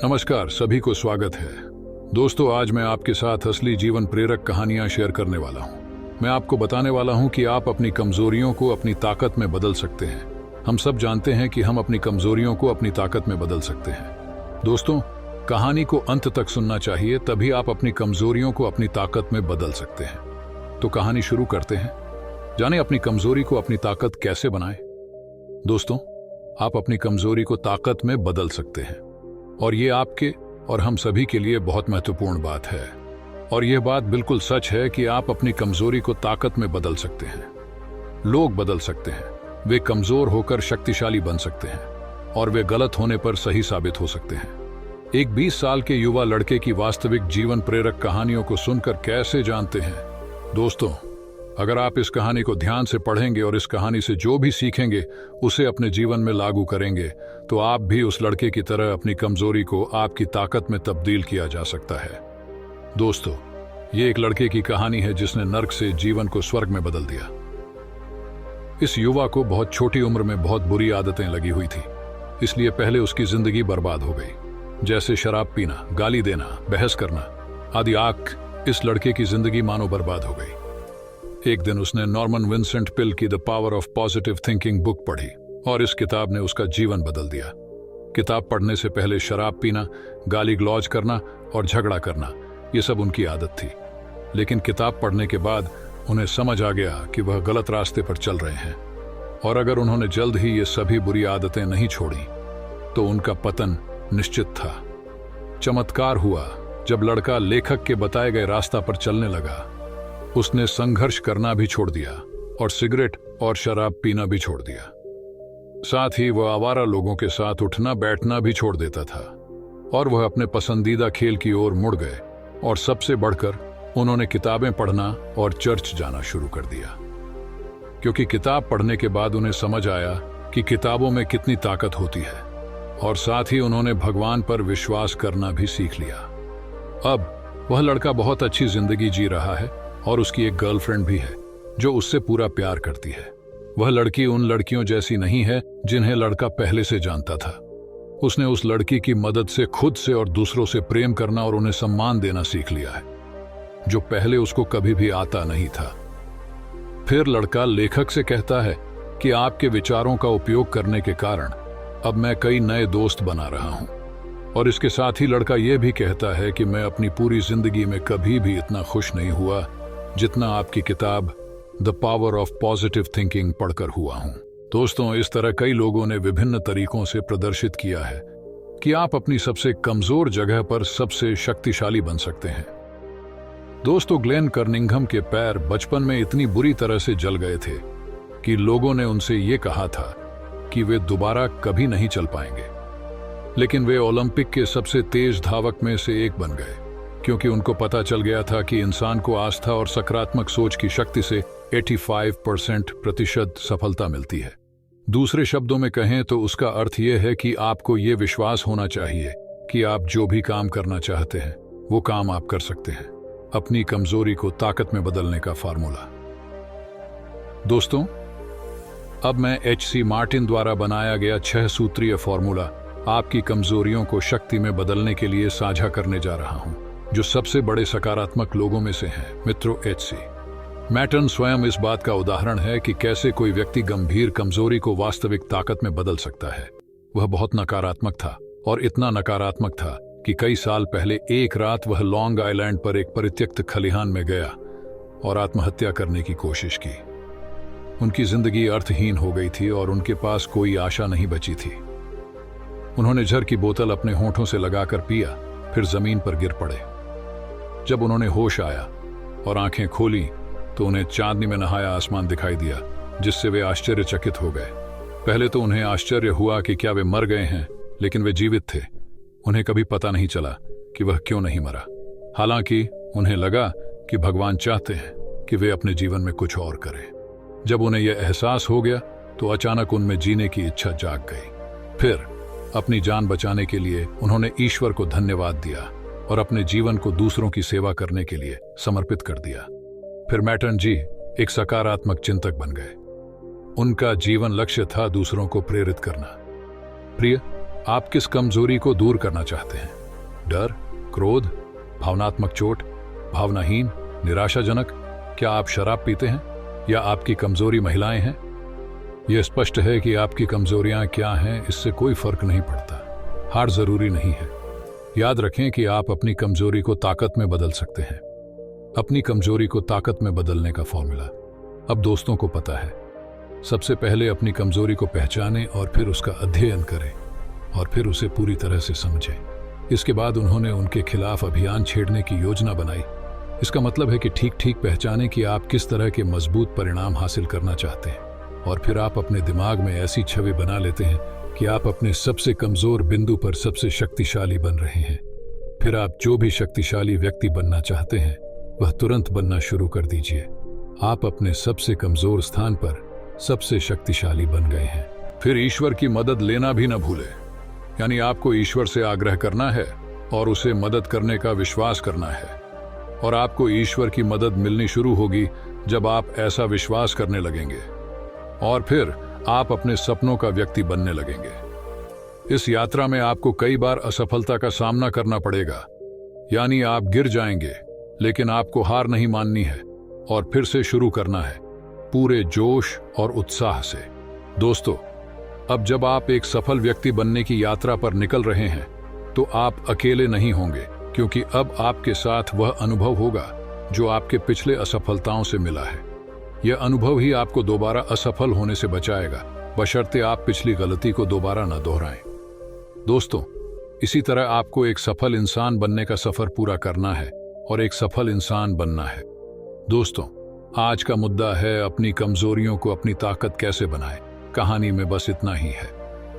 नमस्कार, सभी को स्वागत है। दोस्तों, आज मैं आपके साथ असली जीवन प्रेरक कहानियां शेयर करने वाला हूं। मैं आपको बताने वाला हूं कि आप अपनी कमजोरियों को अपनी ताकत में बदल सकते हैं। हम सब जानते हैं कि हम अपनी कमजोरियों को अपनी ताकत में बदल सकते हैं। दोस्तों, कहानी को अंत तक सुनना चाहिए, तभी आप अपनी कमजोरियों को अपनी ताकत में बदल सकते हैं। तो कहानी शुरू करते हैं। जाने अपनी कमजोरी को अपनी ताकत कैसे बनाएं। दोस्तों, आप अपनी कमजोरी को ताकत में बदल सकते हैं, और ये आपके और हम सभी के लिए बहुत महत्वपूर्ण बात है। और यह बात बिल्कुल सच है कि आप अपनी कमजोरी को ताकत में बदल सकते हैं। लोग बदल सकते हैं, वे कमजोर होकर शक्तिशाली बन सकते हैं, और वे गलत होने पर सही साबित हो सकते हैं। एक 20 साल के युवा लड़के की वास्तविक जीवन प्रेरक कहानियों को सुनकर कैसे जानते हैं। दोस्तों, अगर आप इस कहानी को ध्यान से पढ़ेंगे और इस कहानी से जो भी सीखेंगे उसे अपने जीवन में लागू करेंगे, तो आप भी उस लड़के की तरह अपनी कमजोरी को आपकी ताकत में तब्दील किया जा सकता है। दोस्तों, ये एक लड़के की कहानी है जिसने नर्क से जीवन को स्वर्ग में बदल दिया। इस युवा को बहुत छोटी उम्र में बहुत बुरी आदतें लगी हुई थी, इसलिए पहले उसकी जिंदगी बर्बाद हो गई। जैसे शराब पीना, गाली देना, बहस करना आदि। इस लड़के की जिंदगी मानो बर्बाद हो गई। एक दिन उसने नॉर्मन विंसेंट पिल की the power of positive thinking book पढ़ी, और इस किताब ने उसका जीवन बदल दिया। किताब पढ़ने से पहले शराब पीना, गाली गलौज करना और झगड़ा करना, ये सब उनकी आदत थी। लेकिन किताब पढ़ने के बाद उन्हें समझ आ गया कि वह गलत रास्ते पर चल रहे हैं, और अगर उन्होंने जल्द ही ये सभी बुरी आदतें नहीं छोड़ी तो उनका पतन निश्चित था। चमत्कार हुआ जब लड़का लेखक के बताए गए रास्ता पर चलने लगा। उसने संघर्ष करना भी छोड़ दिया और सिगरेट और शराब पीना भी छोड़ दिया। साथ ही वह आवारा लोगों के साथ उठना बैठना भी छोड़ देता था, और वह अपने पसंदीदा खेल की ओर मुड़ गए। और सबसे बढ़कर उन्होंने किताबें पढ़ना और चर्च जाना शुरू कर दिया, क्योंकि किताब पढ़ने के बाद उन्हें समझ आया कि किताबों में कितनी ताकत होती है, और साथ ही उन्होंने भगवान पर विश्वास करना भी सीख लिया। अब वह लड़का बहुत अच्छी जिंदगी जी रहा है, और उसकी एक गर्लफ्रेंड भी है जो उससे पूरा प्यार करती है। वह लड़की उन लड़कियों जैसी नहीं है जिन्हें लड़का पहले से जानता था। उसने उस लड़की की मदद से खुद से और दूसरों से प्रेम करना और उन्हें सम्मान देना सीख लिया है, जो पहले उसको कभी भी आता नहीं था। फिर लड़का लेखक से कहता है कि आपके विचारों का उपयोग करने के कारण अब मैं कई नए दोस्त बना रहा हूं। और इसके साथ ही लड़का यह भी कहता है कि मैं अपनी पूरी जिंदगी में कभी भी इतना खुश नहीं हुआ जितना आपकी किताब the power of positive thinking पढ़कर हुआ हूं। दोस्तों, इस तरह कई लोगों ने विभिन्न तरीकों से प्रदर्शित किया है कि आप अपनी सबसे कमजोर जगह पर सबसे शक्तिशाली बन सकते हैं। दोस्तों, ग्लेन कर्निंघम के पैर बचपन में इतनी बुरी तरह से जल गए थे कि लोगों ने उनसे ये कहा था कि वे दोबारा कभी नहीं चल पाएंगे। लेकिन वे ओलंपिक के सबसे तेज धावक में से एक बन गए, क्योंकि उनको पता चल गया था कि इंसान को आस्था और सकारात्मक सोच की शक्ति से 85% सफलता मिलती है। दूसरे शब्दों में कहें तो उसका अर्थ यह है कि आपको यह विश्वास होना चाहिए कि आप जो भी काम करना चाहते हैं वो काम आप कर सकते हैं। अपनी कमजोरी को ताकत में बदलने का फार्मूला। दोस्तों, अब मैं H.C. मार्टिन द्वारा बनाया गया 6 सूत्रीय फार्मूला आपकी कमजोरियों को शक्ति में बदलने के लिए साझा करने जा रहा हूं, जो सबसे बड़े सकारात्मक लोगों में से हैं। मित्रों, H.C. मैटन स्वयं इस बात का उदाहरण है कि कैसे कोई व्यक्ति गंभीर कमजोरी को वास्तविक ताकत में बदल सकता है। वह बहुत नकारात्मक था, और इतना नकारात्मक था कि कई साल पहले एक रात वह लॉन्ग आइलैंड पर एक परित्यक्त खलिहान में गया और आत्महत्या करने की कोशिश की। उनकी जिंदगी अर्थहीन हो गई थी और उनके पास कोई आशा नहीं बची थी। उन्होंने जहर की बोतल अपने होठों से लगाकर पिया, फिर जमीन पर गिर पड़े। जब उन्होंने होश आया और आंखें खोली तो उन्हें चांदनी में नहाया आसमान दिखाई दिया, जिससे वे आश्चर्यचकित हो गए। पहले तो उन्हें आश्चर्य हुआ कि क्या वे मर गए हैं, लेकिन वे जीवित थे। उन्हें कभी पता नहीं चला कि वह क्यों नहीं मरा। हालांकि उन्हें लगा कि भगवान चाहते हैं कि वे अपने जीवन में कुछ और करें। जब उन्हें यह एहसास हो गया तो अचानक उनमें जीने की इच्छा जाग गई। फिर अपनी जान बचाने के लिए उन्होंने ईश्वर को धन्यवाद दिया और अपने जीवन को दूसरों की सेवा करने के लिए समर्पित कर दिया। फिर मैटन जी एक सकारात्मक चिंतक बन गए। उनका जीवन लक्ष्य था दूसरों को प्रेरित करना। प्रिय, आप किस कमजोरी को दूर करना चाहते हैं? डर, क्रोध, भावनात्मक चोट, भावनाहीन, निराशाजनक? क्या आप शराब पीते हैं या आपकी कमजोरी महिलाएं हैं? यह स्पष्ट है कि आपकी कमजोरियां क्या हैं, इससे कोई फर्क नहीं पड़ता। हार जरूरी नहीं है। याद रखें कि आप अपनी कमजोरी को ताकत में बदल सकते हैं। अपनी कमजोरी को ताकत में बदलने का फॉर्मूला अब दोस्तों को पता है। सबसे पहले अपनी कमजोरी को पहचानें और फिर उसका अध्ययन करें और फिर उसे पूरी तरह से समझें। इसके बाद उन्होंने उनके खिलाफ अभियान छेड़ने की योजना बनाई। इसका मतलब है कि ठीक ठीक पहचानें कि आप किस तरह के मजबूत परिणाम हासिल करना चाहते हैं और फिर आप अपने दिमाग में ऐसी छवि बना लेते हैं कि आप अपने सबसे कमजोर बिंदु पर सबसे शक्तिशाली बन रहे हैं। फिर आप जो भी शक्तिशाली व्यक्ति बनना चाहते हैं वह तुरंत बनना शुरू कर दीजिए। आप अपने सबसे कमजोर स्थान पर सबसे शक्तिशाली बन गए हैं। फिर ईश्वर की मदद लेना भी न भूलें। यानी आपको ईश्वर से आग्रह करना है और उसे मदद करने का विश्वास करना है। और आपको ईश्वर की मदद मिलनी शुरू होगी जब आप ऐसा विश्वास करने लगेंगे और फिर आप अपने सपनों का व्यक्ति बनने लगेंगे। इस यात्रा में आपको कई बार असफलता का सामना करना पड़ेगा, यानी आप गिर जाएंगे, लेकिन आपको हार नहीं माननी है और फिर से शुरू करना है पूरे जोश और उत्साह से। दोस्तों, अब जब आप एक सफल व्यक्ति बनने की यात्रा पर निकल रहे हैं तो आप अकेले नहीं होंगे, क्योंकि अब आपके साथ वह अनुभव होगा जो आपके पिछले असफलताओं से मिला है। यह अनुभव ही आपको दोबारा असफल होने से बचाएगा, बशर्ते आप पिछली गलती को दोबारा न दोहराएं। दोस्तों, इसी तरह आपको एक सफल इंसान बनने का सफर पूरा करना है और एक सफल इंसान बनना है। दोस्तों, आज का मुद्दा है अपनी कमजोरियों को अपनी ताकत कैसे बनाएं। कहानी में बस इतना ही है।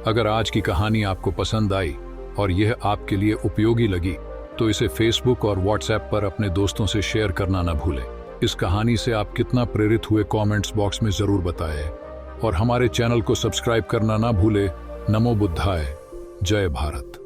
अगर आज की कहानी आपको पसंद आई और यह आपके लिए उपयोगी लगी तो इसे फेसबुक और व्हाट्सएप पर अपने दोस्तों से शेयर करना न भूलें। इस कहानी से आप कितना प्रेरित हुए कमेंट्स बॉक्स में जरूर बताएं और हमारे चैनल को सब्सक्राइब करना ना भूलें। नमो बुद्धाय। जय भारत।